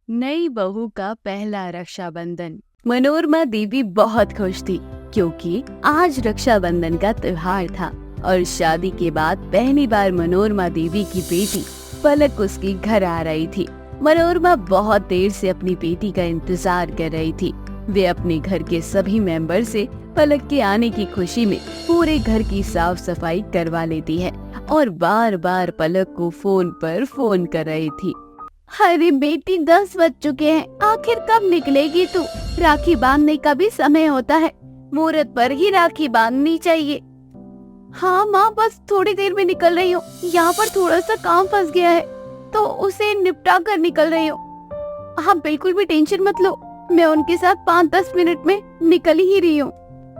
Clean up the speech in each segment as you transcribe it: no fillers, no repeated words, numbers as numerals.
नई बहू का पहला रक्षाबंधन। मनोरमा देवी बहुत खुश थी क्योंकि आज रक्षाबंधन का त्योहार था और शादी के बाद पहली बार मनोरमा देवी की बेटी पलक उसके घर आ रही थी। मनोरमा बहुत देर से अपनी बेटी का इंतजार कर रही थी। वे अपने घर के सभी मेंबर से पलक के आने की खुशी में पूरे घर की साफ सफाई करवा लेती है और बार बार पलक को फोन पर फोन कर रही थी। अरे बेटी 10 बज चुके हैं, आखिर कब निकलेगी तू? राखी बांधने का भी समय होता है, मुहूर्त पर ही राखी बांधनी चाहिए। हाँ माँ, बस थोड़ी देर में निकल रही हूँ। यहाँ पर थोड़ा सा काम फंस गया है तो उसे निपटा कर निकल रही हूँ। हाँ बिल्कुल भी टेंशन मत लो, मैं उनके साथ 5-10 मिनट में निकल ही रही हूँ।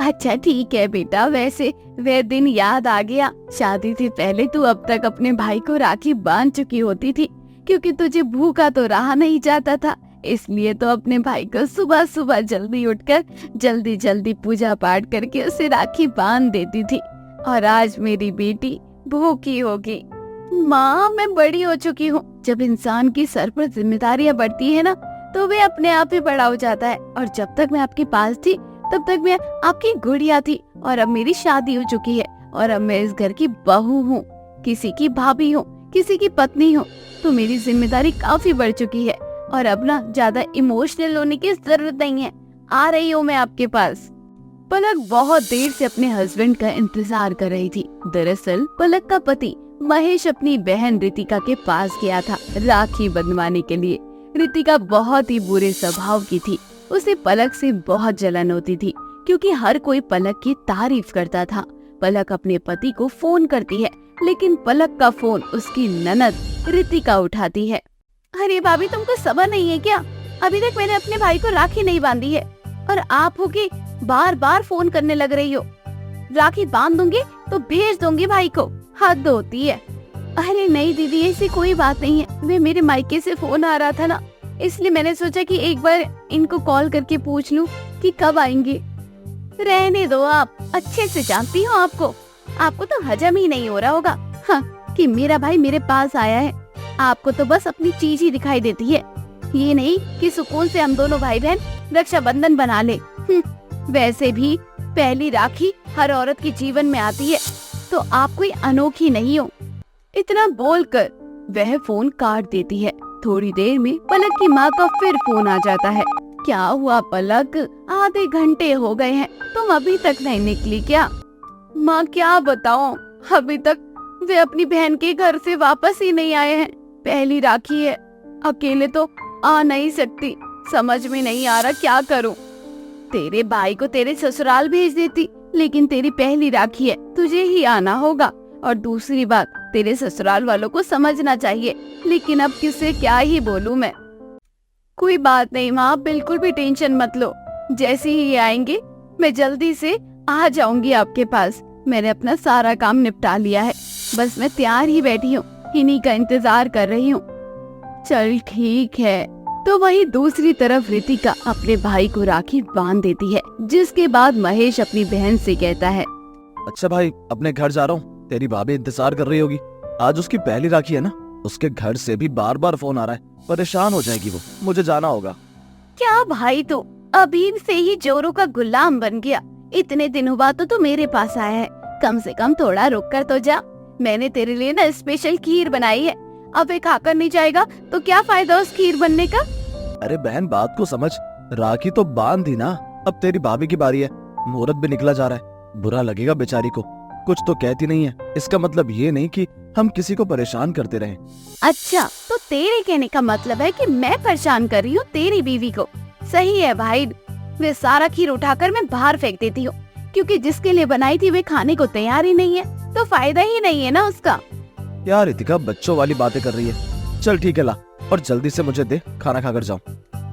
अच्छा ठीक है बेटा, वैसे वह दिन याद आ गया, शादी से पहले तू अब तक अपने भाई को राखी बांध चुकी होती थी क्योंकि तुझे भूखा तो रहा नहीं जाता था, इसलिए तो अपने भाई को सुबह सुबह जल्दी उठकर जल्दी जल्दी पूजा पाठ करके उसे राखी बांध देती थी। और आज मेरी बेटी भूखी होगी। माँ मैं बड़ी हो चुकी हूँ, जब इंसान की सर पर जिम्मेदारियाँ बढ़ती है ना तो वे अपने आप ही बड़ा हो जाता है। और जब तक मैं आपके पास थी तब तक मैं आपकी गुड़िया थी और अब मेरी शादी हो चुकी है और अब मैं इस घर की बहू हूँ, किसी की भाभी हूँ, किसी की पत्नी हूँ, तो मेरी जिम्मेदारी काफी बढ़ चुकी है और अब ना ज्यादा इमोशनल होने की जरूरत नहीं है। आ रही हूँ मैं आपके पास। पलक बहुत देर से अपने हस्बैंड का इंतजार कर रही थी। दरअसल पलक का पति महेश अपनी बहन रितिका के पास गया था राखी बंधवाने के लिए। रितिका बहुत ही बुरे स्वभाव की थी, उसे पलक से बहुत जलन होती थी क्योंकि हर कोई पलक की तारीफ करता था। पलक अपने पति को फोन करती है लेकिन पलक का फोन उसकी ननद रितिका उठाती है। अरे भाभी, तुमको सब्र नहीं है क्या? अभी तक मैंने अपने भाई को राखी नहीं बांधी है और आप हो के बार बार फोन करने लग रही हो। राखी बांध दूंगी तो भेज दूंगी भाई को, हद होती है। अरे नहीं दीदी, ऐसी कोई बात नहीं है, वे मेरे मायके से फोन आ रहा था ना, इसलिए मैंने सोचा कि एक बार इनको कॉल करके पूछ लूं कि कब आएंगे। रहने दो, आप अच्छे से जानती हो आपको तो हजम ही नहीं हो रहा होगा हाँ, कि मेरा भाई मेरे पास आया है। आपको तो बस अपनी चीज ही दिखाई देती है, ये नहीं कि सुकून से हम दोनों भाई बहन रक्षाबंधन बना ले। वैसे भी पहली राखी हर औरत के जीवन में आती है तो आप कोई अनोखी नहीं हो। इतना बोलकर वह फोन काट देती है। थोड़ी देर में पलक की माँ का फिर फोन आ जाता है। क्या हुआ पलक, आधे घंटे हो गए हैं, तुम अभी तक नहीं निकली क्या? माँ क्या बताऊं, अभी तक वे अपनी बहन के घर से वापस ही नहीं आए हैं। पहली राखी है, अकेले तो आ नहीं सकती, समझ में नहीं आ रहा क्या करूं। तेरे भाई को तेरे ससुराल भेज देती, लेकिन तेरी पहली राखी है, तुझे ही आना होगा। और दूसरी बात, तेरे ससुराल वालों को समझना चाहिए, लेकिन अब किससे क्या ही बोलूं मैं। कोई बात नहीं माँ, बिल्कुल भी टेंशन मत लो, जैसे ही ये आएंगे मैं जल्दी से आ जाऊंगी आपके पास। मैंने अपना सारा काम निपटा लिया है, बस मैं तैयार ही बैठी हूँ, इन्हीं का इंतजार कर रही हूँ। चल ठीक है। तो वही दूसरी तरफ रितिका अपने भाई को राखी बांध देती है, जिसके बाद महेश अपनी बहन से कहता है, अच्छा भाई, अपने घर जा रहा हूँ, तेरी भाभी इंतजार कर रही होगी, आज उसकी पहली राखी है ना, उसके घर से भी बार बार फोन आ रहा है, परेशान हो जाएगी वो, मुझे जाना होगा। क्या भाई, तो अभी से ही जोरों का गुलाम बन गया? इतने दिनों बाद तो तू मेरे पास आया है, कम से कम थोड़ा रुक कर तो जा। मैंने तेरे लिए ना स्पेशल खीर बनाई है, अब वे खाकर नहीं जाएगा तो क्या फायदा उस खीर बनने का? अरे बहन, बात को समझ, राखी तो बांध दी ना, अब तेरी भाभी की बारी है, मुहूर्त भी निकला जा रहा है, बुरा लगेगा बेचारी को, कुछ तो कहती नहीं है, इसका मतलब ये नहीं कि हम किसी को परेशान करते रहें। अच्छा, तो तेरे कहने का मतलब है कि मैं परेशान कर रही हूँ तेरी बीवी को? सही है भाई, वे सारा खीर उठाकर मैं बाहर फेंक देती हूँ, क्योंकि जिसके लिए बनाई थी वे खाने को तैयार ही नहीं है, तो फायदा ही नहीं है ना उसका। यार रितिका बच्चों वाली बातें कर रही है, चल ठीक है ला, और जल्दी से मुझे दे, खाना खाकर जाऊं।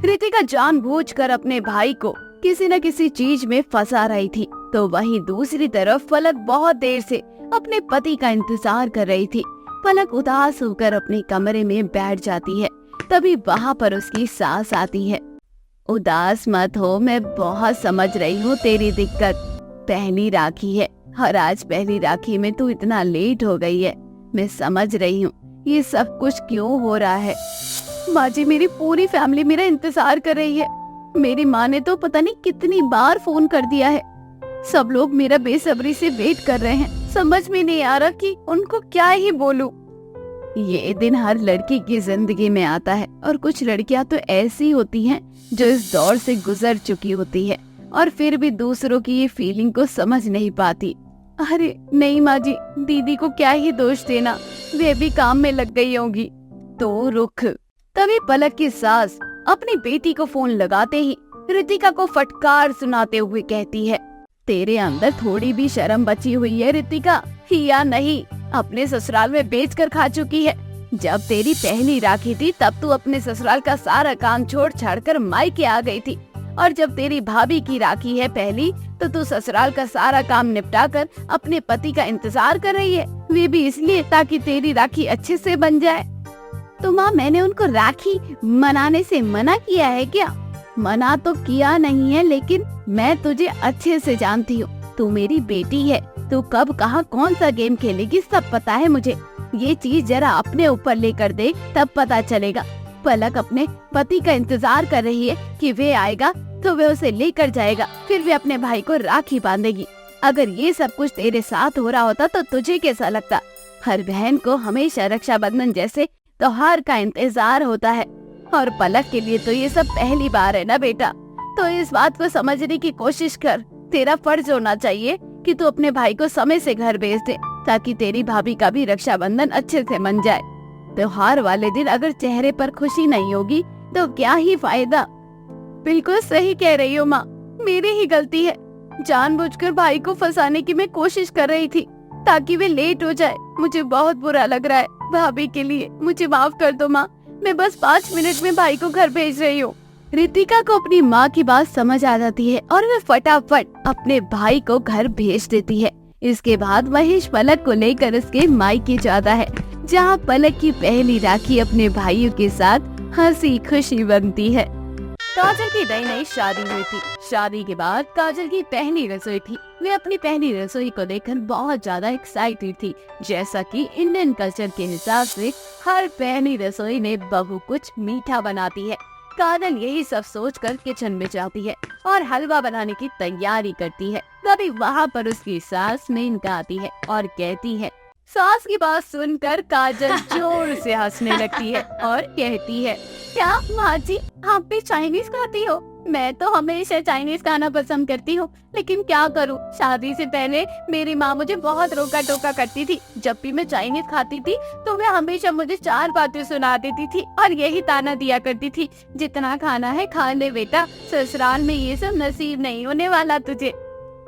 रितिका जानबूझकर अपने भाई को किसी न किसी चीज में फंसा रही थी, तो वहीं दूसरी तरफ पलक बहुत देर से अपने पति का इंतजार कर रही थी। पलक उदास होकर अपने कमरे में बैठ जाती है, तभी वहाँ पर उसकी सास आती है। उदास मत हो, मैं बहुत समझ रही हूँ तेरी दिक्कत, पहली राखी है और आज पहली राखी में तू इतना लेट हो गई है, मैं समझ रही हूँ ये सब कुछ क्यों हो रहा है। माँ जी, मेरी पूरी फैमिली मेरा इंतजार कर रही है। मेरी माँ ने तो पता नहीं कितनी बार फोन कर दिया है। सब लोग मेरा बेसब्री से वेट कर रहे हैं। समझ में नहीं आ रहा कि उनको क्या ही बोलूं। ये दिन हर लड़की की जिंदगी में आता है और कुछ लड़कियां तो ऐसी होती हैं जो इस दौर से गुजर चुकी होती है और फिर भी दूसरों की ये फीलिंग को समझ नहीं पाती। अरे नहीं माँ जी, दीदी को क्या ही दोष देना, वे भी काम में लग गई होंगी। तो रुक। तभी पलक की सास अपनी बेटी को फोन लगाते ही रितिका को फटकार सुनाते हुए कहती है, तेरे अंदर थोड़ी भी शर्म बची हुई है रितिका, या नहीं? अपने ससुराल में बेच कर खा चुकी है। जब तेरी पहली राखी थी तब तू अपने ससुराल का सारा काम छोड़ छाड़ कर मायके आ गई थी, और जब तेरी भाभी की राखी है पहली तो तू ससुराल का सारा काम निपटा कर अपने पति का इंतजार कर रही है, वे भी इसलिए ताकि तेरी राखी अच्छे से बन जाए। तो माँ, मैंने उनको राखी मनाने से मना किया है क्या? मना तो किया नहीं है, लेकिन मैं तुझे अच्छे से जानती हूँ। तू मेरी बेटी है, तू कब कहाँ कौन सा गेम खेलेगी सब पता है मुझे। ये चीज जरा अपने ऊपर लेकर दे, तब पता चलेगा। पलक अपने पति का इंतजार कर रही है कि वे आएगा तो वे उसे लेकर जाएगा, फिर वे अपने भाई को राखी बांधेगी। अगर ये सब कुछ तेरे साथ हो रहा होता तो तुझे कैसा लगता? हर बहन को हमेशा रक्षाबंधन जैसे त्योहार का इंतजार होता है, और पलक के लिए तो ये सब पहली बार है ना बेटा। तो इस बात को समझने की कोशिश कर। तेरा फर्ज होना चाहिए कि तू अपने भाई को समय से घर भेज दे, ताकि तेरी भाभी का भी रक्षाबंधन अच्छे से मन जाए। त्योहार वाले दिन अगर चेहरे पर खुशी नहीं होगी तो क्या ही फायदा। बिल्कुल सही कह रही हो माँ, मेरी ही गलती है। जानबूझकर भाई को फंसाने की मैं कोशिश कर रही थी ताकि वे लेट हो जाए। मुझे बहुत बुरा लग रहा है भाभी के लिए, मुझे माफ कर दो माँ। मैं बस 5 मिनट में भाई को घर भेज रही हूँ। रितिका को अपनी माँ की बात समझ आ जाती है और वे फटाफट अपने भाई को घर भेज देती है। इसके बाद महेश पलक को लेकर उसके मायके जाता है, जहाँ पलक की पहली राखी अपने भाइयों के साथ हंसी खुशी बनती है। काजल की नई नई शादी हुई थी। शादी के बाद काजल की पहली रसोई थी। वे अपनी पहली रसोई को देखकर बहुत ज्यादा एक्साइटेड थी। जैसा कि इंडियन कल्चर के हिसाब से हर पहली रसोई में बहू कुछ मीठा बनाती है। काजल यही सब सोचकर किचन में जाती है और हलवा बनाने की तैयारी करती है। तभी वहाँ पर उसकी सास मेनका आती है और कहती है। सास की बात सुनकर काजल जोर से हंसने लगती है और कहती है, क्या माँ जी, आप भी चाइनीज खाती हो? मैं तो हमेशा चाइनीज खाना पसंद करती हूँ, लेकिन क्या करूँ, शादी से पहले मेरी माँ मुझे बहुत रोका टोका करती थी। जब भी मैं चाइनीज खाती थी तो वह हमेशा मुझे 4 बातें सुना देती थी और यही ताना दिया करती थी, जितना खाना है खा ले बेटा, ससुराल में ये सब नसीब नहीं होने वाला तुझे।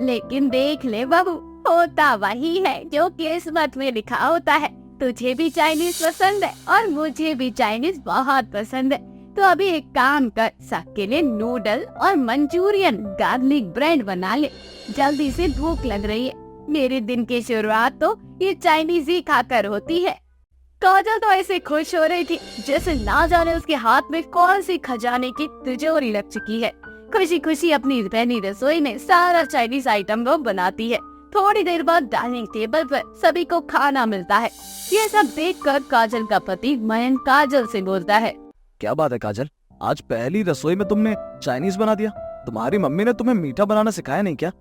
लेकिन देख ले बहू, होता वही है जो किस्मत में लिखा होता है। तुझे भी चाइनीज पसंद है और मुझे भी चाइनीज बहुत पसंद है। तो अभी एक काम कर, सबके लिए नूडल और मंचूरियन गार्लिक ब्रेड बना ले। जल्दी से भूख लग रही है। मेरे दिन की शुरुआत तो ये चाइनीज ही खाकर होती है। काजल तो ऐसे खुश हो रही थी जैसे ना जाने उसके हाथ में कौन सी खजाने की तिजोरी लग चुकी है। खुशी खुशी अपनी पहली रसोई में सारा चाइनीज आइटम वो बनाती है। थोड़ी देर बाद डाइनिंग टेबल पर सभी को खाना मिलता है। ये सब देखकर काजल का पति मयंक काजल से बोलता है, क्या बात है काजल, आज पहली रसोई में तुमने चाइनीज बना दिया? तुम्हारी मम्मी ने तुम्हें मीठा बनाना सिखाया नहीं क्या?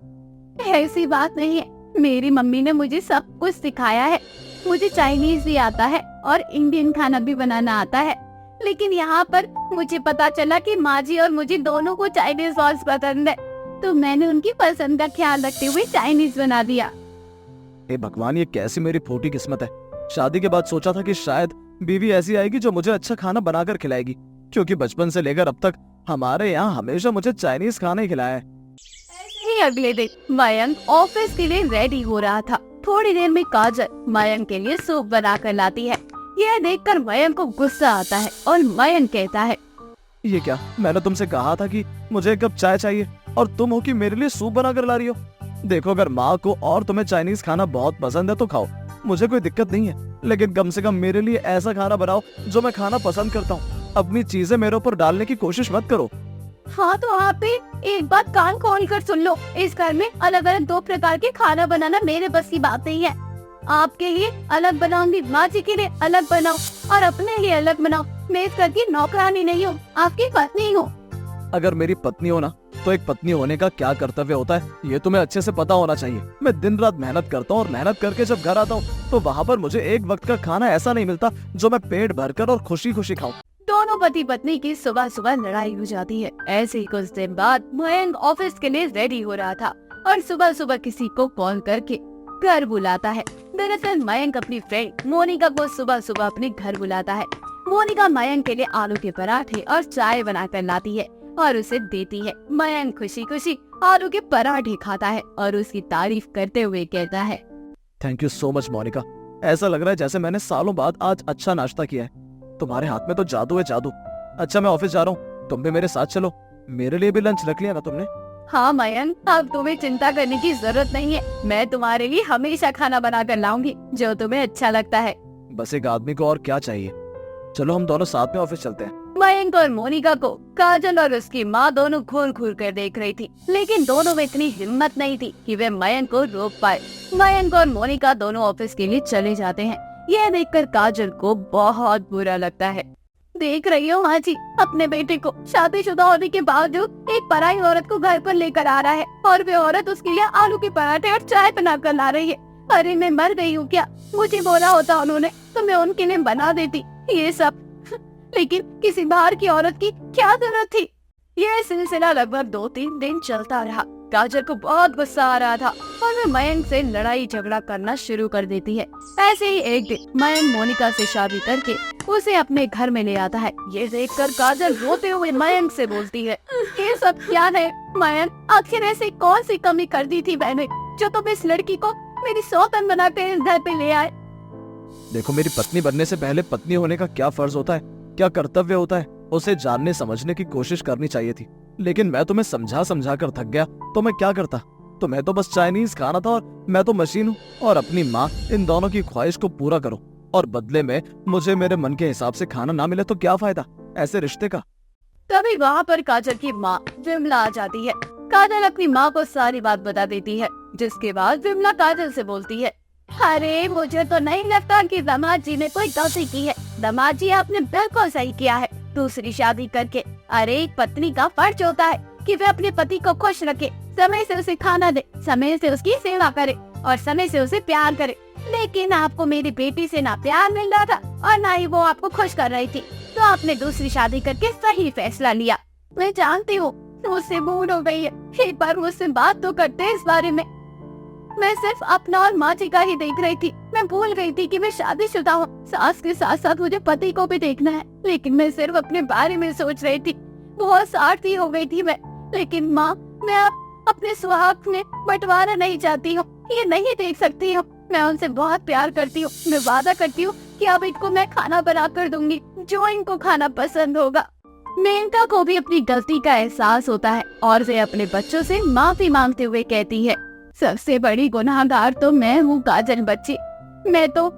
ऐसी बात नहीं है, मेरी मम्मी ने मुझे सब कुछ सिखाया है। मुझे चाइनीज भी आता है और इंडियन खाना भी बनाना आता है। लेकिन यहाँ पर मुझे पता चला कि माँ जी और मुझे दोनों को चाइनीज बहुत पसंद है, तो मैंने उनकी पसंद का ख्याल रखते हुए चाइनीज बना दिया। हे भगवान, ये कैसी मेरी फूटी किस्मत है। शादी के बाद सोचा था कि शायद बीवी ऐसी आएगी जो मुझे अच्छा खाना बनाकर खिलाएगी, क्योंकि बचपन से लेकर अब तक हमारे यहाँ हमेशा मुझे चाइनीज खाना ही खिलाया है। अगले दिन मयंक ऑफिस के लिए रेडी हो रहा था। थोड़ी देर में काजल मयंक के लिए सूप बना कर लाती है। यह देखकर मयंक को गुस्सा आता है और मयंक कहता है, ये क्या, मैंने तुमसे कहा था कि मुझे एक कप चाय चाहिए और तुम हो कि मेरे लिए सूप बना कर ला रही हो। देखो, अगर माँ को और तुम्हें चाइनीज खाना बहुत पसंद है तो खाओ, मुझे कोई दिक्कत नहीं है, लेकिन कम से कम मेरे लिए ऐसा खाना बनाओ जो मैं खाना पसंद करता हूँ। अपनी चीजें मेरे ऊपर डालने की कोशिश मत करो। हाँ तो आप भी एक बात कान खोल कर सुन लो, इस घर में अलग अलग 2 प्रकार के खाना बनाना मेरे बस की बात नहीं है। आपके लिए अलग बनाऊंगी, माँ जी के लिए अलग बनाओ और अपने लिए अलग बनाओ। मैं इस घर की नौकरानी नहीं हूँ, आपकी पत्नी हूँ। अगर मेरी पत्नी हो ना तो एक पत्नी होने का क्या कर्तव्य होता है ये तुम्हें अच्छे से पता होना चाहिए। मैं दिन रात मेहनत करता हूँ और मेहनत करके जब घर आता हूँ तो वहाँ पर मुझे एक वक्त का खाना ऐसा नहीं मिलता जो मैं पेट भरकर और खुशी खुशी खाऊं। दोनों पति पत्नी की सुबह सुबह लड़ाई हो जाती है। ऐसे ही कुछ दिन बाद मयंक ऑफिस के लिए रेडी हो रहा था और सुबह सुबह किसी को कॉल करके घर बुलाता है। दरअसल मयंक अपनी फ्रेंड मोनिका को सुबह सुबह अपने घर बुलाता है। मोनिका मयंक के लिए आलू के पराठे और चाय बनाकर लाती है और उसे देती है। मयंक खुशी खुशी आलू के पराठे खाता है और उसकी तारीफ करते हुए कहता है, thank you so much Monica. ऐसा लग रहा है जैसे मैंने सालों बाद आज अच्छा नाश्ता किया है। तुम्हारे हाथ में तो जादू है जादू। अच्छा मैं ऑफिस जा रहा हूँ, तुम भी मेरे साथ चलो। मेरे लिए भी लंच रख लिया ना तुमने? हाँ मयंक, अब तुम्हें चिंता करने की जरूरत नहीं है। मैं तुम्हारे लिए हमेशा खाना बना कर लाऊंगी जो तुम्हें अच्छा लगता है। बस एक आदमी को और क्या चाहिए। चलो हम दोनों साथ में ऑफिस चलते हैं। मयंक और मोनिका को काजल और उसकी माँ दोनों घूर घूर कर देख रही थी, लेकिन दोनों में इतनी हिम्मत नहीं थी कि वे मयंक को रोक पाए। मयंक और मोनिका दोनों ऑफिस के लिए चले जाते हैं। यह देखकर काजल को बहुत बुरा लगता है। देख रही हो माँ जी, अपने बेटे को शादीशुदा होने के बावजूद एक पराई औरत को घर पर लेकर आ रहा है और वे औरत उसके लिए आलू के पराठे और चाय बना कर ला रही है। अरे मैं मर गई हूँ क्या? मुझे बोला होता उन्होंने तो मैं उनके लिए बना देती ये सब, लेकिन किसी बाहर की औरत की क्या जरूरत थी। यह सिलसिला लगभग 2-3 दिन चलता रहा। काजल को बहुत गुस्सा आ रहा था और वह मयंक से लड़ाई झगड़ा करना शुरू कर देती है। ऐसे ही एक दिन मयंक मोनिका से शादी करके उसे अपने घर में ले आता है। ये देखकर काजल रोते हुए मयंक से बोलती है, ये सब क्या है मयंक? आखिर ऐसी कौन सी कमी कर दी थी मैंने जो तुम इस लड़की को मेरी सौतन बनाकर इस घर पे ले आए? देखो मेरी पत्नी बनने से पहले पत्नी होने का क्या फर्ज होता है, क्या कर्तव्य होता है, उसे जानने समझने की कोशिश करनी चाहिए थी। लेकिन मैं तुम्हें समझा समझा कर थक गया तो मैं क्या करता। तुम्हें तो बस चाइनीज खाना था और मैं तो मशीन हूँ और अपनी माँ। इन दोनों की ख्वाहिश को पूरा करो और बदले में मुझे मेरे मन के हिसाब से खाना ना मिले तो क्या फायदा ऐसे रिश्ते का। तभी वहाँ पर काजल की माँ विमला आ जाती है। काजल अपनी माँ को सारी बात बता देती है, जिसके बाद विमला काजल से बोलती है, अरे मुझे तो नहीं लगता कि दामाद जी ने कोई गलती की है। दामाद जी आपने बिल्कुल सही किया है दूसरी शादी करके। अरे एक पत्नी का फर्ज होता है कि वे अपने पति को खुश रखे, समय से उसे खाना दे, समय से उसकी सेवा करे और समय से उसे प्यार करे। लेकिन आपको मेरी बेटी से ना प्यार मिल रहा था और ना ही वो आपको खुश कर रही थी, तो आपने दूसरी शादी करके सही फैसला लिया। मैं जानती हूँ मुझसे भूल हो गई है, एक बार मुझसे बात तो करते इस बारे में। मैं सिर्फ अपना और माँ जी का ही देख रही थी। मैं भूल गई थी कि मैं शादीशुदा हूँ। सास के साथ साथ मुझे पति को भी देखना है, लेकिन मैं सिर्फ अपने बारे में सोच रही थी। बहुत स्वार्थी हो गई थी मैं। लेकिन माँ, मैं अब अपने सुहाग में बंटवारा नहीं चाहती हूँ, ये नहीं देख सकती हूँ। मैं उनसे बहुत प्यार करती हूँ। मैं वादा करती हूँ कि अब इनको मैं खाना बना कर दूंगी जो इनको खाना पसंद होगा। मेनका को भी अपनी गलती का एहसास होता है और वे अपने बच्चों से माफी मांगते हुए कहती है, सबसे बड़ी गुनाहगार तो मैं हूँ काजल बच्ची। मैं तो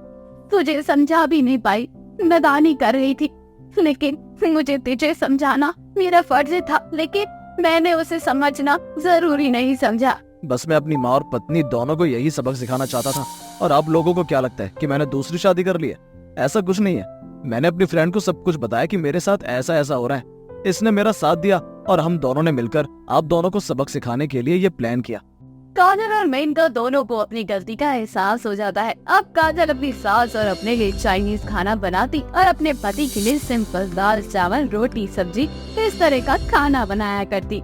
तुझे समझा भी नहीं पाई, नादानी कर रही थी। लेकिन मुझे तुझे समझाना मेरा फर्ज था, लेकिन मैंने उसे समझना जरूरी नहीं समझा। बस मैं अपनी माँ और पत्नी दोनों को यही सबक सिखाना चाहता था। और आप लोगों को क्या लगता है कि मैंने दूसरी शादी कर ली है? ऐसा कुछ नहीं है। मैंने अपनी फ्रेंड को सब कुछ बताया कि मेरे साथ ऐसा ऐसा हो रहा है। इसने मेरा साथ दिया और हम दोनों ने मिलकर आप दोनों को सबक सिखाने के लिए ये प्लान किया। काजल और मेनका दोनों को अपनी गलती का एहसास हो जाता है। अब काजल अपनी सास और अपने लिए चाइनीज खाना बनाती और अपने पति के लिए सिंपल दाल चावल रोटी सब्जी इस तरह का खाना बनाया करती।